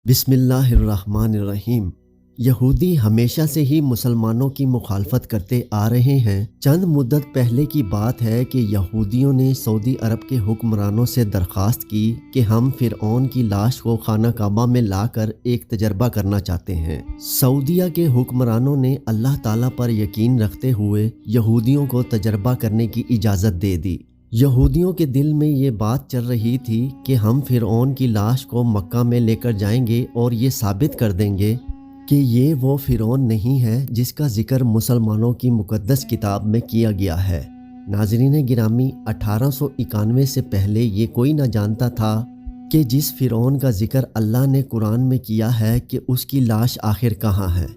بسم اللہ الرحمن الرحیم۔ یہودی ہمیشہ سے ہی مسلمانوں کی مخالفت کرتے آ رہے ہیں۔ چند مدت پہلے کی بات ہے کہ یہودیوں نے سعودی عرب کے حکمرانوں سے درخواست کی کہ ہم فرعون کی لاش کو خانہ کعبہ میں لا کر ایک تجربہ کرنا چاہتے ہیں۔ سعودیہ کے حکمرانوں نے اللہ تعالیٰ پر یقین رکھتے ہوئے یہودیوں کو تجربہ کرنے کی اجازت دے دی۔ یہودیوں کے دل میں یہ بات چل رہی تھی کہ ہم فرعون کی لاش کو مکہ میں لے کر جائیں گے اور یہ ثابت کر دیں گے کہ یہ وہ فرعون نہیں ہے جس کا ذکر مسلمانوں کی مقدس کتاب میں کیا گیا ہے۔ ناظرین گرامی، 1891 سے پہلے یہ کوئی نہ جانتا تھا کہ جس فرعون کا ذکر اللہ نے قرآن میں کیا ہے کہ اس کی لاش آخر کہاں ہے،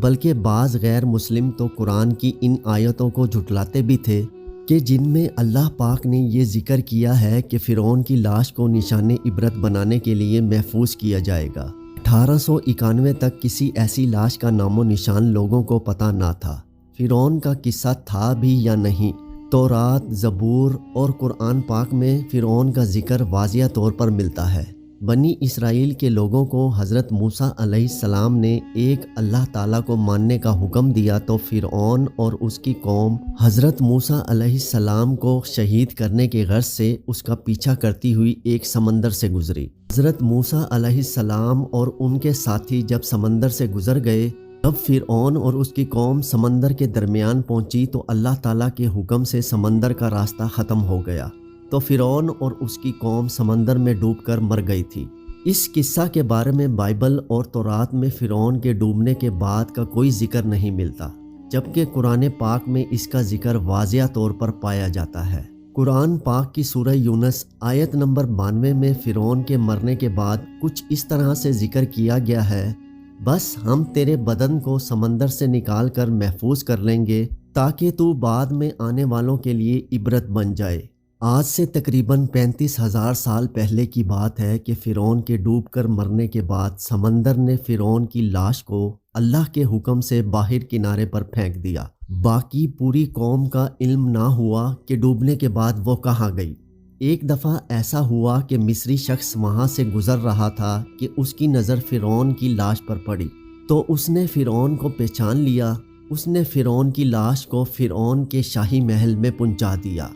بلکہ بعض غیر مسلم تو قرآن کی ان آیتوں کو جھٹلاتے بھی تھے کہ جن میں اللہ پاک نے یہ ذکر کیا ہے کہ فرعون کی لاش کو نشان عبرت بنانے کے لیے محفوظ کیا جائے گا۔ 1891 تک کسی ایسی لاش کا نام و نشان لوگوں کو پتہ نہ تھا۔ فرعون کا قصہ تھا بھی یا نہیں، تورات، زبور اور قرآن پاک میں فرعون کا ذکر واضح طور پر ملتا ہے۔ بنی اسرائیل کے لوگوں کو حضرت موسیٰ علیہ السلام نے ایک اللہ تعالیٰ کو ماننے کا حکم دیا تو فرعون اور اس کی قوم حضرت موسیٰ علیہ السلام کو شہید کرنے کے غرض سے اس کا پیچھا کرتی ہوئی ایک سمندر سے گزری۔ حضرت موسیٰ علیہ السلام اور ان کے ساتھی جب سمندر سے گزر گئے، تب فرعون اور اس کی قوم سمندر کے درمیان پہنچی تو اللہ تعالیٰ کے حکم سے سمندر کا راستہ ختم ہو گیا، تو فرعون اور اس کی قوم سمندر میں ڈوب کر مر گئی تھی۔ اس قصہ کے بارے میں بائبل اور تورات میں فرعون کے ڈوبنے کے بعد کا کوئی ذکر نہیں ملتا، جبکہ قرآن پاک میں اس کا ذکر واضح طور پر پایا جاتا ہے۔ قرآن پاک کی سورہ یونس آیت نمبر 92 میں فرعون کے مرنے کے بعد کچھ اس طرح سے ذکر کیا گیا ہے: بس ہم تیرے بدن کو سمندر سے نکال کر محفوظ کر لیں گے تاکہ تو بعد میں آنے والوں کے لیے عبرت بن جائے۔ آج سے تقریباً 35,000 سال پہلے کی بات ہے کہ فرعون کے ڈوب کر مرنے کے بعد سمندر نے فرعون کی لاش کو اللہ کے حکم سے باہر کنارے پر پھینک دیا۔ باقی پوری قوم کا علم نہ ہوا کہ ڈوبنے کے بعد وہ کہاں گئی۔ ایک دفعہ ایسا ہوا کہ مصری شخص وہاں سے گزر رہا تھا کہ اس کی نظر فرعون کی لاش پر پڑی، تو اس نے فرعون کو پہچان لیا۔ اس نے فرعون کی لاش کو فرعون کے شاہی محل میں پہنچا دیا۔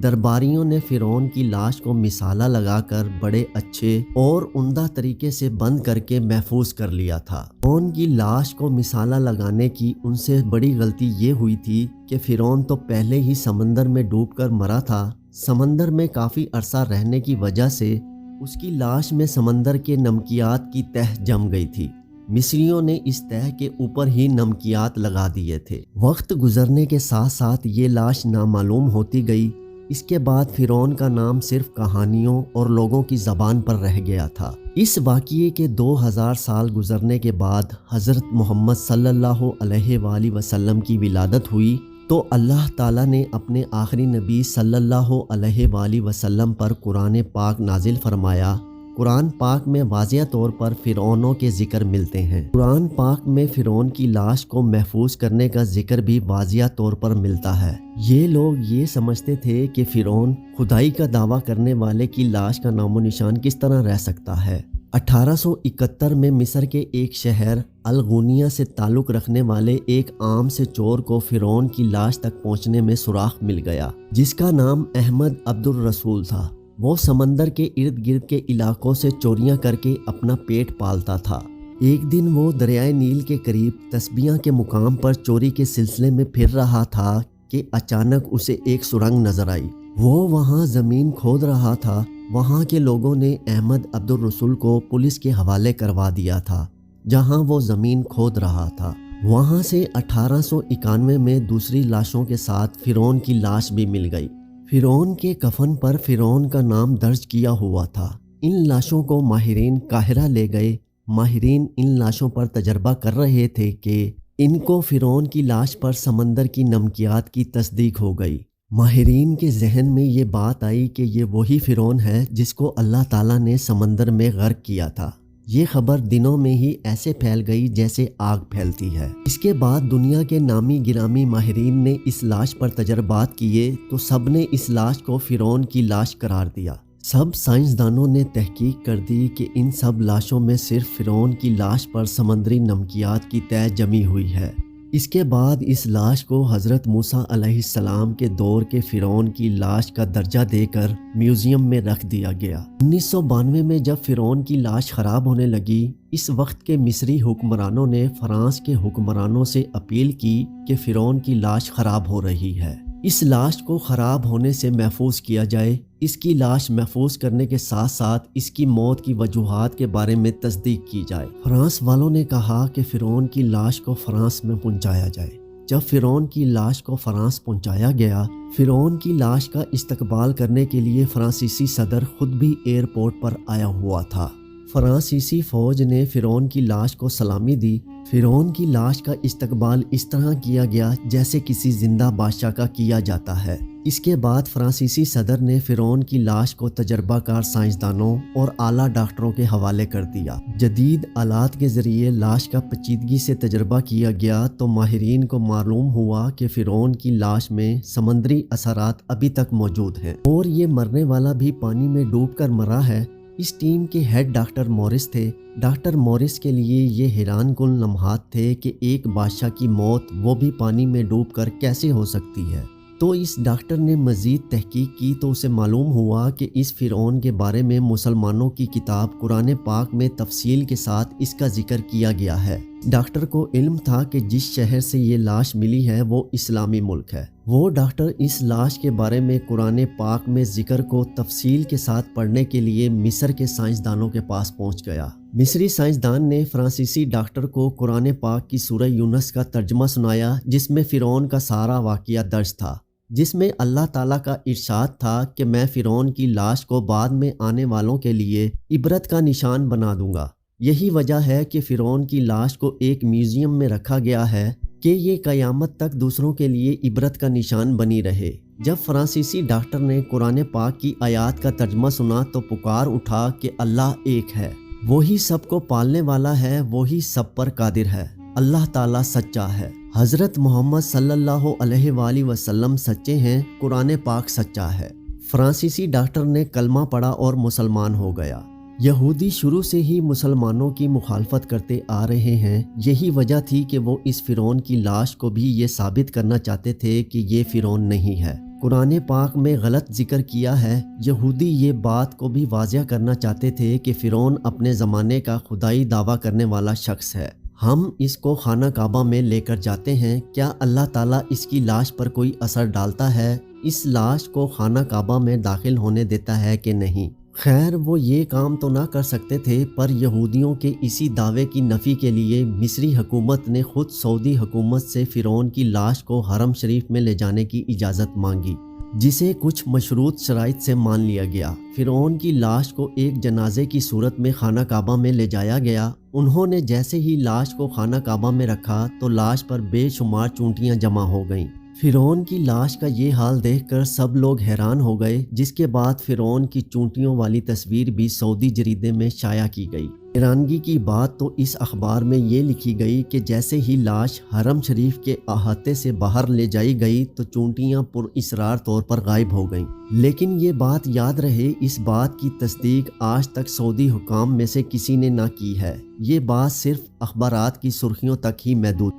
درباریوں نے فرعون کی لاش کو مسالہ لگا کر بڑے اچھے اور عمدہ طریقے سے بند کر کے محفوظ کر لیا تھا۔ فرعون کی لاش کو مسالہ لگانے کی ان سے بڑی غلطی یہ ہوئی تھی کہ فرعون تو پہلے ہی سمندر میں ڈوب کر مرا تھا۔ سمندر میں کافی عرصہ رہنے کی وجہ سے اس کی لاش میں سمندر کے نمکیات کی تہ جم گئی تھی۔ مصریوں نے اس تہ کے اوپر ہی نمکیات لگا دیے تھے۔ وقت گزرنے کے ساتھ ساتھ یہ لاش نامعلوم ہوتی گئی۔ اس کے بعد فرعون کا نام صرف کہانیوں اور لوگوں کی زبان پر رہ گیا تھا۔ اس واقعے کے 2000 سال گزرنے کے بعد حضرت محمد صلی اللہ علیہ وآلہ وسلم کی ولادت ہوئی تو اللہ تعالیٰ نے اپنے آخری نبی صلی اللہ علیہ وآلہ وسلم پر قرآن پاک نازل فرمایا۔ قرآن پاک میں واضح طور پر فرعونوں کے ذکر ملتے ہیں۔ قرآن پاک میں فرعون کی لاش کو محفوظ کرنے کا ذکر بھی واضح طور پر ملتا ہے۔ یہ لوگ یہ سمجھتے تھے کہ فرعون خدائی کا دعویٰ کرنے والے کی لاش کا نام و نشان کس طرح رہ سکتا ہے۔ 1871 میں مصر کے ایک شہر الغونیہ سے تعلق رکھنے والے ایک عام سے چور کو فرعون کی لاش تک پہنچنے میں سراغ مل گیا، جس کا نام احمد عبد الرسول تھا۔ وہ سمندر کے ارد گرد کے علاقوں سے چوریاں کر کے اپنا پیٹ پالتا تھا۔ ایک دن وہ دریائے نیل کے قریب تسبیحاں کے مقام پر چوری کے سلسلے میں پھر رہا تھا کہ اچانک اسے ایک سرنگ نظر آئی۔ وہ وہاں زمین کھود رہا تھا۔ وہاں کے لوگوں نے احمد عبد الرسول کو پولیس کے حوالے کروا دیا تھا، جہاں وہ زمین کھود رہا تھا۔ وہاں سے 1891 میں دوسری لاشوں کے ساتھ فرعون کی لاش بھی مل گئی۔ فرعون کے کفن پر فرعون کا نام درج کیا ہوا تھا۔ ان لاشوں کو ماہرین قاہرہ لے گئے۔ ماہرین ان لاشوں پر تجربہ کر رہے تھے کہ ان کو فرعون کی لاش پر سمندر کی نمکیات کی تصدیق ہو گئی۔ ماہرین کے ذہن میں یہ بات آئی کہ یہ وہی فرعون ہے جس کو اللہ تعالیٰ نے سمندر میں غرق کیا تھا۔ یہ خبر دنوں میں ہی ایسے پھیل گئی جیسے آگ پھیلتی ہے۔ اس کے بعد دنیا کے نامی گرامی ماہرین نے اس لاش پر تجربات کیے تو سب نے اس لاش کو فرعون کی لاش قرار دیا۔ سب سائنسدانوں نے تحقیق کر دی کہ ان سب لاشوں میں صرف فرعون کی لاش پر سمندری نمکیات کی تہ جمی ہوئی ہے۔ اس کے بعد اس لاش کو حضرت موسیٰ علیہ السلام کے دور کے فرعون کی لاش کا درجہ دے کر میوزیم میں رکھ دیا گیا۔ 1992 میں جب فرعون کی لاش خراب ہونے لگی، اس وقت کے مصری حکمرانوں نے فرانس کے حکمرانوں سے اپیل کی کہ فرعون کی لاش خراب ہو رہی ہے، اس لاش کو خراب ہونے سے محفوظ کیا جائے۔ اس کی لاش محفوظ کرنے کے ساتھ ساتھ اس کی موت کی وجوہات کے بارے میں تصدیق کی جائے۔ فرانس والوں نے کہا کہ فرعون کی لاش کو فرانس میں پہنچایا جائے۔ جب فرعون کی لاش کو فرانس پہنچایا گیا، فرعون کی لاش کا استقبال کرنے کے لیے فرانسیسی صدر خود بھی ایئرپورٹ پر آیا ہوا تھا۔ فرانسیسی فوج نے فرعون کی لاش کو سلامی دی۔ فرعون کی لاش کا استقبال اس طرح کیا گیا جیسے کسی زندہ بادشاہ کا کیا جاتا ہے۔ اس کے بعد فرانسیسی صدر نے فرعون کی لاش کو تجربہ کار سائنسدانوں اور اعلیٰ ڈاکٹروں کے حوالے کر دیا۔ جدید آلات کے ذریعے لاش کا پیچیدگی سے تجربہ کیا گیا تو ماہرین کو معلوم ہوا کہ فرعون کی لاش میں سمندری اثرات ابھی تک موجود ہیں اور یہ مرنے والا بھی پانی میں ڈوب کر مرا ہے۔ اس ٹیم کے ہیڈ ڈاکٹر مورس تھے۔ ڈاکٹر مورس کے لیے یہ حیران کن لمحات تھے کہ ایک بادشاہ کی موت وہ بھی پانی میں ڈوب کر کیسے ہو سکتی ہے۔ تو اس ڈاکٹر نے مزید تحقیق کی تو اسے معلوم ہوا کہ اس فرعون کے بارے میں مسلمانوں کی کتاب قرآن پاک میں تفصیل کے ساتھ اس کا ذکر کیا گیا ہے۔ ڈاکٹر کو علم تھا کہ جس شہر سے یہ لاش ملی ہے وہ اسلامی ملک ہے۔ وہ ڈاکٹر اس لاش کے بارے میں قرآن پاک میں ذکر کو تفصیل کے ساتھ پڑھنے کے لیے مصر کے سائنسدانوں کے پاس پہنچ گیا۔ مصری سائنسدان نے فرانسیسی ڈاکٹر کو قرآن پاک کی سورہ یونس کا ترجمہ سنایا جس میں فرعون کا سارا واقعہ درج تھا، جس میں اللہ تعالیٰ کا ارشاد تھا کہ میں فرعون کی لاش کو بعد میں آنے والوں کے لیے عبرت کا نشان بنا دوں گا۔ یہی وجہ ہے کہ فرعون کی لاش کو ایک میوزیم میں رکھا گیا ہے کہ یہ قیامت تک دوسروں کے لیے عبرت کا نشان بنی رہے۔ جب فرانسیسی ڈاکٹر نے قرآن پاک کی آیات کا ترجمہ سنا تو پکار اٹھا کہ اللہ ایک ہے، وہی سب کو پالنے والا ہے، وہی سب پر قادر ہے، اللہ تعالیٰ سچا ہے، حضرت محمد صلی اللہ علیہ وآلہ وسلم سچے ہیں، قرآن پاک سچا ہے۔ فرانسیسی ڈاکٹر نے کلمہ پڑھا اور مسلمان ہو گیا۔ یہودی شروع سے ہی مسلمانوں کی مخالفت کرتے آ رہے ہیں، یہی وجہ تھی کہ وہ اس فرعون کی لاش کو بھی یہ ثابت کرنا چاہتے تھے کہ یہ فرعون نہیں ہے۔ قرآن پاک میں غلط ذکر کیا ہے۔ یہودی یہ بات کو بھی واضح کرنا چاہتے تھے کہ فرعون اپنے زمانے کا خدائی دعویٰ کرنے والا شخص ہے۔ ہم اس کو خانہ کعبہ میں لے کر جاتے ہیں، کیا اللہ تعالیٰ اس کی لاش پر کوئی اثر ڈالتا ہے؟ اس لاش کو خانہ کعبہ میں داخل ہونے دیتا ہے کہ نہیں؟ خیر وہ یہ کام تو نہ کر سکتے تھے، پر یہودیوں کے اسی دعوے کی نفی کے لیے مصری حکومت نے خود سعودی حکومت سے فرعون کی لاش کو حرم شریف میں لے جانے کی اجازت مانگی، جسے کچھ مشروط شرائط سے مان لیا گیا۔ فرعون کی لاش کو ایک جنازے کی صورت میں خانہ کعبہ میں لے جایا گیا۔ انہوں نے جیسے ہی لاش کو خانہ کعبہ میں رکھا تو لاش پر بے شمار چونٹیاں جمع ہو گئیں۔ فرعون کی لاش کا یہ حال دیکھ کر سب لوگ حیران ہو گئے، جس کے بعد فرعون کی چونٹیوں والی تصویر بھی سعودی جریدے میں شائع کی گئی۔ حیرانگی کی بات تو اس اخبار میں یہ لکھی گئی کہ جیسے ہی لاش حرم شریف کے احاطے سے باہر لے جائی گئی تو چونٹیاں پر اسرار طور پر غائب ہو گئیں۔ لیکن یہ بات یاد رہے، اس بات کی تصدیق آج تک سعودی حکام میں سے کسی نے نہ کی ہے۔ یہ بات صرف اخبارات کی سرخیوں تک ہی محدود